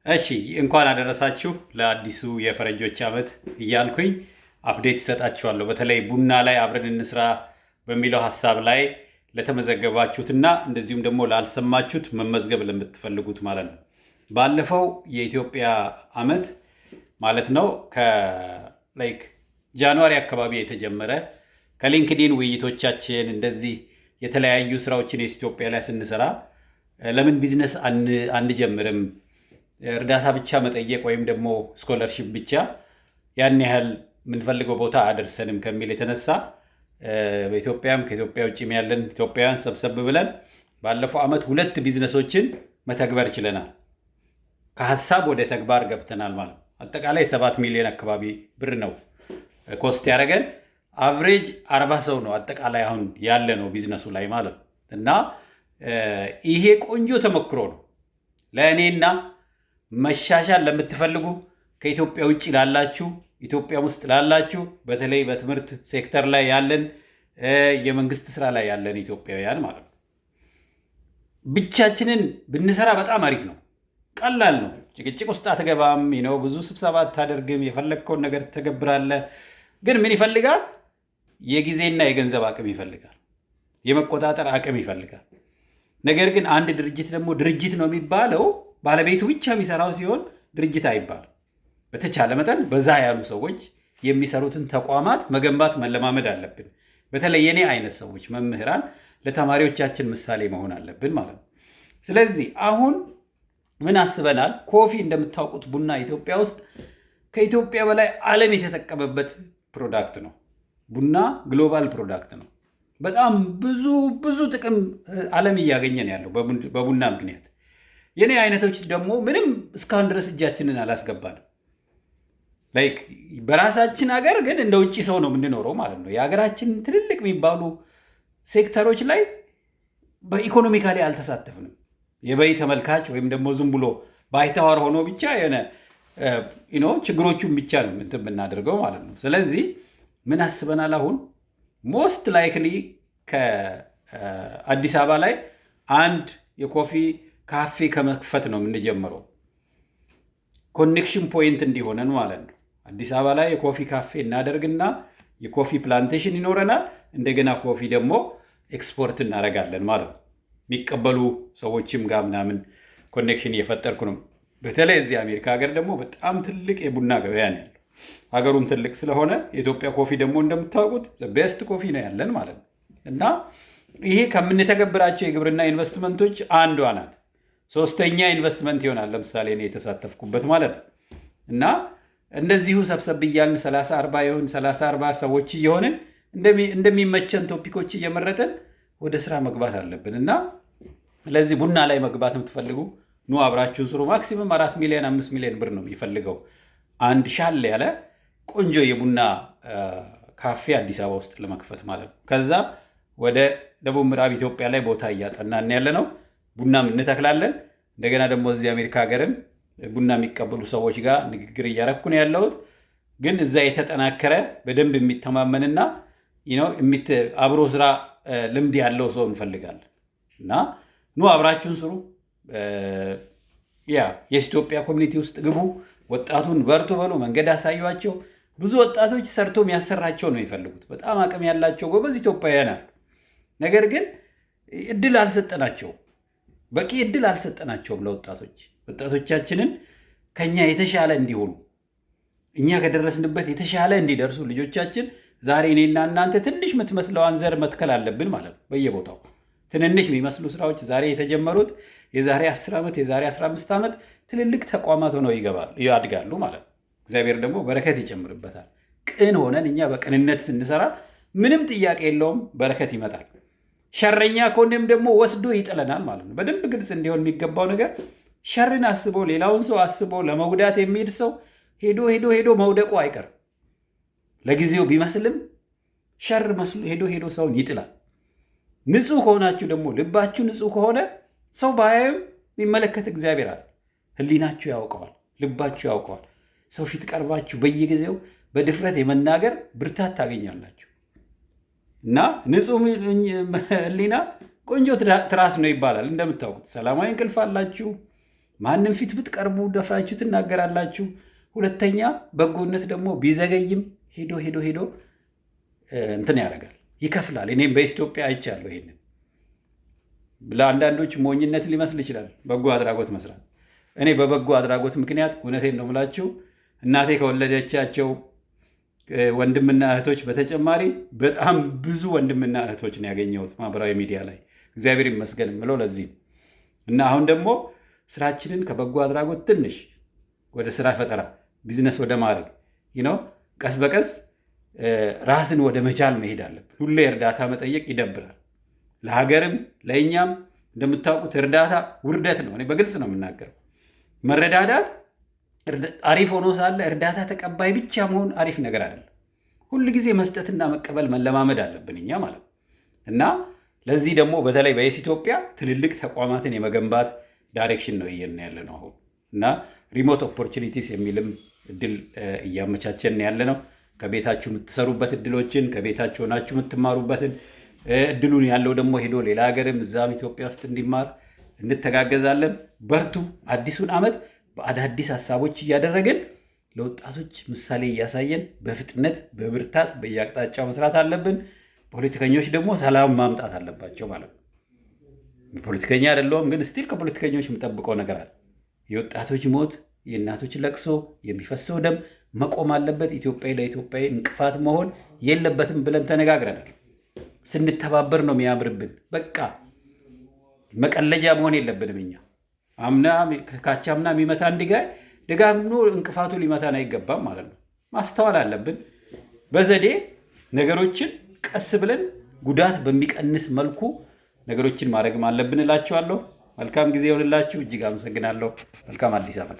እሺ እንኳን አደረሳችሁ ለአዲሱ የፈረንጆች ዓመት እያልኩኝ አፕዴት እሰጣችኋለሁ። በተለይ ቡና ላይ አብረን እንስራ በሚለው ሀሳብ ላይ ለተመዘገባችሁትና እንደዚሁም ደግሞ ላልሰማችሁት መመዝገብ ለምትፈልጉት ማለት ነው። ባለፈው የኢትዮጵያ ዓመት ማለት ነው ከላይክ ጃንዋሪ አካባቢ የተጀመረ ከሊንክዲን ውይይቶቻችን እንደዚህ የተለያዩ ስራዎችን የኢትዮጵያ ላይ ስንሰራ ለምን ቢዝነስ አንጀምርም እርዳታ ብቻ መጠየቅ ወይም ደግሞ ስኮለርሺፕ ብቻ ያን ያህል የምንፈልገው ቦታ አደርሰንም ከሚል የተነሳ በኢትዮጵያም ከኢትዮጵያ ውጭም ያለን ኢትዮጵያውያን ሰብሰብ ብለን ባለፈው ዓመት 2 ቢዝነሶችን መተግበር ችለናል። ከሀሳብ ወደ ተግባር ገብተናል ማለት ነው። አጠቃላይ 7 ሚሊዮን አካባቢ ብር ነው ኮስት ያደረገን። አቨሬጅ 40 ሰው ነው አጠቃላይ አሁን ያለ ነው ቢዝነሱ ላይ ማለት ነው። እና ይሄ ቆንጆ ተሞክሮ ነው ለእኔና መሻሻል ለምትፈልጉ ከኢትዮጵያ ውጭ ላላችሁ ኢትዮጵያ ውስጥ ላላችሁ በተለይ በትምህርት ሴክተር ላይ ያለን የመንግስት ስራ ላይ ያለን ኢትዮጵያውያን ማለት ነው። ብቻችንን ብንሰራ በጣም አሪፍ ነው፣ ቀላል ነው። ጭቅጭቅ ውስጥ አትገባም፣ ብዙ ስብሰባ አታደርግም፣ የፈለግከውን ነገር ትተገብራለህ። ግን ምን ይፈልጋል? የጊዜና የገንዘብ አቅም ይፈልጋል፣ የመቆጣጠር አቅም ይፈልጋል። ነገር ግን አንድ ድርጅት ደግሞ ድርጅት ነው የሚባለው ባለቤቱ ብቻ የሚሰራው ሲሆን ድርጅት አይባልም። በተቻለ መጠን በዛ ያሉ ሰዎች የሚሰሩትን ተቋማት መገንባት መለማመድ አለብን። በተለይ የኔ አይነት ሰዎች መምህራን ለተማሪዎቻችን ምሳሌ መሆን አለብን ማለት ነው። ስለዚህ አሁን ምን አስበናል? ኮፊ እንደምታውቁት ቡና ኢትዮጵያ ውስጥ ከኢትዮጵያ በላይ ዓለም የተጠቀመበት ፕሮዳክት ነው። ቡና ግሎባል ፕሮዳክት ነው። በጣም ብዙ ጥቅም ዓለም እያገኘን ያለው በቡና ምክንያት። የኔ አይነቶች ደግሞ ምንም እስካሁን ድረስ እጃችንን አላስገባንም። ላይክ በራሳችን ሀገር ግን እንደ ውጭ ሰው ነው የምንኖረው ማለት ነው። የሀገራችን ትልልቅ የሚባሉ ሴክተሮች ላይ በኢኮኖሚካሊ አልተሳተፍንም። የበይ ተመልካች ወይም ደግሞ ዝም ብሎ ባይተዋር ሆኖ ብቻ የሆነ ችግሮቹን ብቻ ነው የምናደርገው ማለት ነው። ስለዚህ ምን አስበናል? አሁን ሞስት ላይክሊ ከአዲስ አበባ ላይ አንድ የኮፊ ካፌ ከመክፈት ነው የምንጀምረው፣ ኮኔክሽን ፖይንት እንዲሆነን ማለት ነው። አዲስ አበባ ላይ የኮፊ ካፌ እናደርግና የኮፊ ፕላንቴሽን ይኖረናል። እንደገና ኮፊ ደግሞ ኤክስፖርት እናደርጋለን ማለት ነው። የሚቀበሉ ሰዎችም ጋር ምናምን ኮኔክሽን እየፈጠርኩ ነው። በተለይ እዚህ አሜሪካ ሀገር ደግሞ በጣም ትልቅ የቡና ገበያ ነው ያለው። ሀገሩም ትልቅ ስለሆነ የኢትዮጵያ ኮፊ ደግሞ እንደምታውቁት ቤስት ኮፊ ነው ያለን ማለት ነው። እና ይሄ ከምንተገብራቸው የግብርና ኢንቨስትመንቶች አንዷ ናት። 3ኛ ኢንቨስትመንት ይሆናል ለምሳሌ እኔ የተሳተፍኩበት ማለት ነው። እና እንደዚሁ ሰብሰብ እያልን 30-40 ሰዎች እየሆንን እንደሚመቸን ቶፒኮች እየመረጠን ወደ ስራ መግባት አለብን። እና ለዚህ ቡና ላይ መግባት የምትፈልጉ ኑ አብራችሁን ስሩ። ማክሲመም 4 ሚሊዮን 5 ሚሊዮን ብር ነው የሚፈልገው አንድ ሻል ያለ ቆንጆ የቡና ካፌ አዲስ አበባ ውስጥ ለመክፈት ማለት ነው። ከዛ ወደ ደቡብ ምዕራብ ኢትዮጵያ ላይ ቦታ እያጠናን ያለ ነው። ቡናም እንተክላለን። እንደገና ደግሞ እዚህ አሜሪካ ሀገርም ቡና የሚቀበሉ ሰዎች ጋር ንግግር እያረኩ ነው ያለሁት። ግን እዛ የተጠናከረ በደንብ የሚተማመንና አብሮ ስራ ልምድ ያለው ሰው እንፈልጋለን። እና ኑ አብራችሁን ስሩ። የኢትዮጵያ ኮሚኒቲ ውስጥ ግቡ። ወጣቱን በርቱ በሉ፣ መንገድ አሳዩቸው። ብዙ ወጣቶች ሰርቶ የሚያሰራቸው ነው የሚፈልጉት። በጣም አቅም ያላቸው ጎበዝ ኢትዮጵያውያን አሉ። ነገር ግን እድል አልሰጠናቸው፣ በቂ እድል አልሰጠናቸውም ለወጣቶች። ወጣቶቻችንን ከኛ የተሻለ እንዲሆኑ እኛ ከደረስንበት የተሻለ እንዲደርሱ ልጆቻችን ዛሬ እኔና እናንተ ትንሽ የምትመስለዋን ዘር መትከል አለብን ማለት ነው። በየቦታው ትንንሽ የሚመስሉ ስራዎች ዛሬ የተጀመሩት የዛሬ 10 ዓመት የዛሬ 15 ዓመት ትልልቅ ተቋማት ሆነው ያድጋሉ ማለት ነው። እግዚአብሔር ደግሞ በረከት ይጨምርበታል። ቅን ሆነን እኛ በቅንነት ስንሰራ ምንም ጥያቄ የለውም፣ በረከት ይመጣል። ሸረኛ ከሆነም ደግሞ ወስዶ ይጥለናል ማለት ነው። በደንብ ግልጽ እንዲሆን የሚገባው ነገር ሸርን አስቦ ሌላውን ሰው አስቦ ለመጉዳት የሚሄድ ሰው ሄዶ መውደቁ አይቀርም። ለጊዜው ቢመስልም ሸር መስሎ ሄዶ ሰውን ይጥላል። ንጹህ ከሆናችሁ ደግሞ ልባችሁ ንጹህ ከሆነ ሰው ባያዩም የሚመለከት እግዚአብሔር አለ። ህሊናችሁ ያውቀዋል፣ ልባችሁ ያውቀዋል። ሰው ፊት ቀርባችሁ በየጊዜው በድፍረት የመናገር ብርታት ታገኛላችሁ። እና ንጹህ ህሊና ቆንጆ ትራስ ነው ይባላል። እንደምታውቁት ሰላማዊ እንቅልፍ አላችሁ፣ ማንም ፊት ብትቀርቡ ደፍራችሁ ትናገራላችሁ። ሁለተኛ በጎነት ደግሞ ቢዘገይም ሄዶ እንትን ያደርጋል፣ ይከፍላል። እኔም በኢትዮጵያ አይቻለሁ። ይሄንን ለአንዳንዶች ሞኝነት ሊመስል ይችላል በጎ አድራጎት መስራት። እኔ በበጎ አድራጎት ምክንያት እውነቴን ነው የምላችሁ እናቴ ከወለደቻቸው ወንድምና እህቶች በተጨማሪ በጣም ብዙ ወንድምና እህቶች ነው ያገኘሁት ማህበራዊ ሚዲያ ላይ። እግዚአብሔር ይመስገን ብለው ለዚህ እና አሁን ደግሞ ስራችንን ከበጎ አድራጎት ትንሽ ወደ ስራ ፈጠራ ቢዝነስ ወደ ማድረግ ቀስ በቀስ ራስን ወደ መቻል መሄድ አለብን። ሁሌ እርዳታ መጠየቅ ይደብራል። ለሀገርም ለእኛም እንደምታውቁት እርዳታ ውርደት ነው። እኔ በግልጽ ነው የምናገረው። መረዳዳት አሪፍ ሆኖ ሳለ እርዳታ ተቀባይ ብቻ መሆን አሪፍ ነገር አይደለም። ሁል ጊዜ መስጠትና መቀበል መለማመድ አለብን እኛ ማለት ነው። እና ለዚህ ደግሞ በተለይ በየስ ኢትዮጵያ ትልልቅ ተቋማትን የመገንባት ዳይሬክሽን ነው እየን ያለ ነው አሁን እና ሪሞት ኦፖርቹኒቲስ የሚልም እድል እያመቻቸን ያለ ነው። ከቤታችሁ የምትሰሩበት እድሎችን ከቤታችሁ ሆናችሁ የምትማሩበትን እድሉን ያለው ደግሞ ሄዶ ሌላ ሀገርም እዛም ኢትዮጵያ ውስጥ እንዲማር እንተጋገዛለን። በርቱ። አዲሱን ዓመት በአዳዲስ ሀሳቦች እያደረግን ለወጣቶች ምሳሌ እያሳየን በፍጥነት በብርታት በየአቅጣጫው መስራት አለብን። ፖለቲከኞች ደግሞ ሰላም ማምጣት አለባቸው ማለት ነው። ፖለቲከኛ አይደለሁም፣ ግን ስቲል ከፖለቲከኞች የምጠብቀው ነገር አለ። የወጣቶች ሞት፣ የእናቶች ለቅሶ፣ የሚፈሰው ደም መቆም አለበት። ኢትዮጵያ ለኢትዮጵያ እንቅፋት መሆን የለበትም ብለን ተነጋግረናል። ስንተባበር ነው የሚያምርብን። በቃ መቀለጃ መሆን የለብንም። እኛ ካቻምና የሚመታ እንዲጋይ ደጋግሞ እንቅፋቱ ሊመታን አይገባም ማለት ነው። ማስተዋል አለብን። በዘዴ ነገሮችን ቀስ ብለን ጉዳት በሚቀንስ መልኩ ነገሮችን ማድረግም አለብን እላችኋለሁ። መልካም ጊዜ ይሆንላችሁ። እጅግ አመሰግናለሁ። መልካም አዲስ ዓመት።